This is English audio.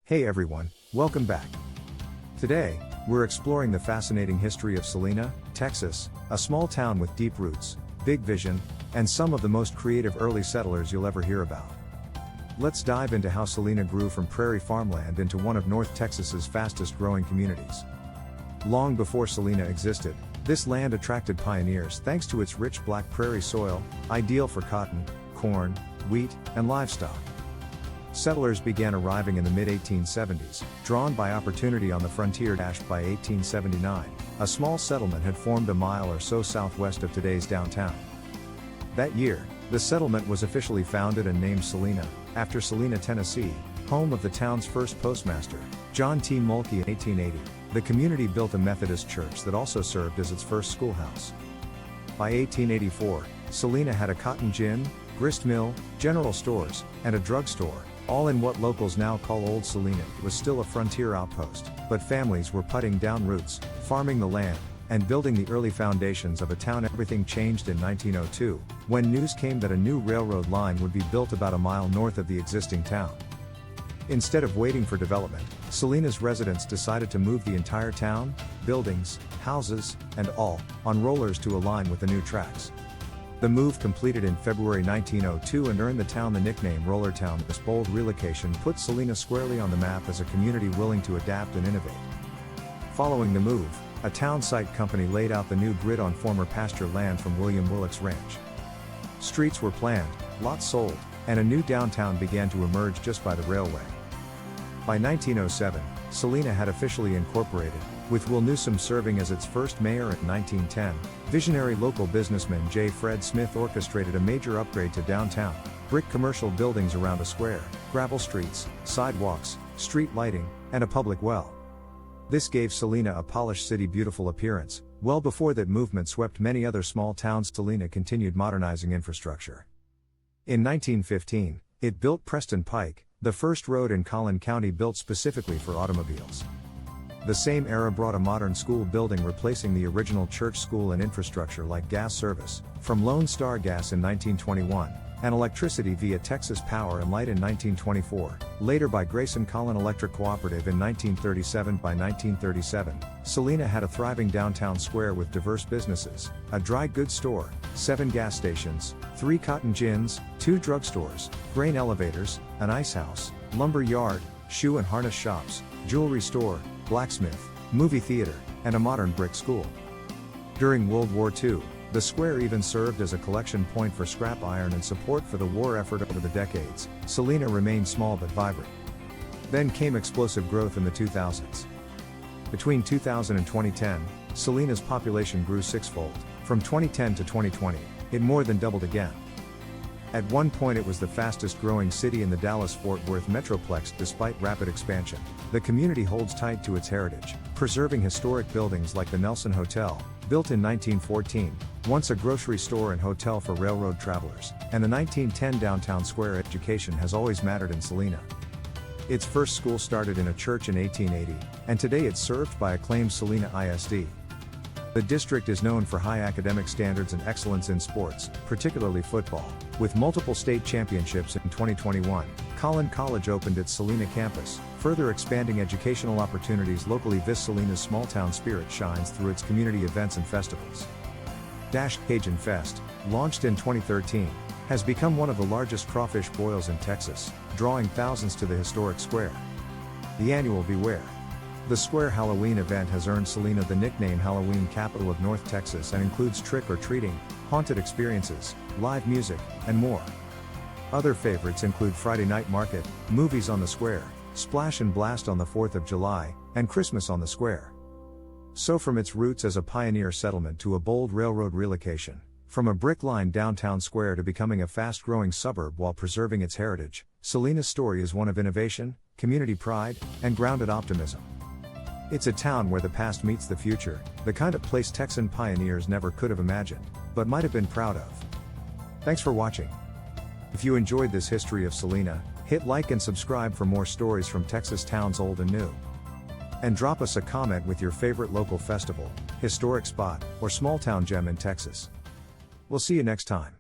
Hey everyone, welcome back. Today, we're exploring the fascinating history of Celina, Texas, a small town with deep roots, big vision, and some of the most creative early settlers you'll ever hear about. Let's dive into how Celina grew from prairie farmland into one of North Texas's fastest growing communities. Long before Celina existed, this land attracted pioneers thanks to its rich black prairie soil, ideal for cotton, corn, wheat, and livestock. Settlers began arriving in the mid-1870s, drawn by opportunity on the frontier. By 1879, a small settlement had formed a mile or so southwest of today's downtown. That year, the settlement was officially founded and named Celina, after Celina, Tennessee, home of the town's first postmaster, John T. Mulkey. In 1880, the community built a Methodist church that also served as its first schoolhouse. By 1884, Celina had a cotton gin, grist mill, general stores, and a drugstore, all in what locals now call Old Celina. It was still a frontier outpost, but families were putting down roots, farming the land, and building the early foundations of a town. Everything changed in 1902, when news came that a new railroad line would be built about a mile north of the existing town. Instead of waiting for development, Celina's residents decided to move the entire town, buildings, houses, and all, on rollers to align with the new tracks. The move, completed in February 1902, and earned the town the nickname Rollertown. This bold relocation put Celina squarely on the map as a community willing to adapt and innovate. Following the move, a town site company laid out the new grid on former pasture land from William Willick's ranch. Streets were planned, lots sold, and a new downtown began to emerge just by the railway. By 1907, Celina had officially incorporated, with Will Newsom serving as its first mayor. In 1910, visionary local businessman J. Fred Smith orchestrated a major upgrade to downtown: brick commercial buildings around a square, gravel streets, sidewalks, street lighting, and a public well. This gave Celina a polished city beautiful appearance. Well before that movement swept many other small towns, Celina continued modernizing infrastructure. In 1915, it built Preston Pike, the first road in Collin County built specifically for automobiles. The same era brought a modern school building replacing the original church school, and infrastructure like gas service, from Lone Star Gas in 1921, and electricity via Texas Power and Light in 1924, later by Grayson Collin Electric Cooperative in 1937. By 1937, Celina had a thriving downtown square with diverse businesses, a dry goods store, 7 gas stations, 3 cotton gins, 2 drugstores, grain elevators, an ice house, lumber yard, shoe and harness shops, jewelry store, blacksmith, movie theater, and a modern brick school. During World War II, the square even served as a collection point for scrap iron and support for the war effort. Over the decades, Celina remained small but vibrant. Then came explosive growth in the 2000s. Between 2000 and 2010, Celina's population grew 6-fold. From 2010 to 2020, it more than doubled again. At one point it was the fastest growing city in the Dallas-Fort Worth metroplex. Despite rapid expansion, the community holds tight to its heritage, preserving historic buildings like the Nelson Hotel, built in 1914, once a grocery store and hotel for railroad travelers, and the 1910 downtown square. Education has always mattered in Celina. Its first school started in a church in 1880, and today it's served by acclaimed Celina ISD. The district is known for high academic standards and excellence in sports, particularly football. With multiple state championships in 2021, Collin College opened its Celina campus, further expanding educational opportunities locally. This Celina's small-town spirit shines through its community events and festivals. Cajun Fest, launched in 2013, has become one of the largest crawfish boils in Texas, drawing thousands to the historic square. The annual Beware the Square Halloween event has earned Celina the nickname Halloween Capital of North Texas, and includes trick-or-treating, haunted experiences, live music, and more. Other favorites include Friday Night Market, movies on the square, Splash and Blast on the 4th of July, and Christmas on the square. So from its roots as a pioneer settlement to a bold railroad relocation, from a brick-lined downtown square to becoming a fast-growing suburb while preserving its heritage, Celina's story is one of innovation, community pride, and grounded optimism. It's a town where the past meets the future, the kind of place Texan pioneers never could have imagined, but might have been proud of. Thanks for watching. If you enjoyed this history of Celina, hit like and subscribe for more stories from Texas towns old and new. And drop us a comment with your favorite local festival, historic spot, or small town gem in Texas. We'll see you next time.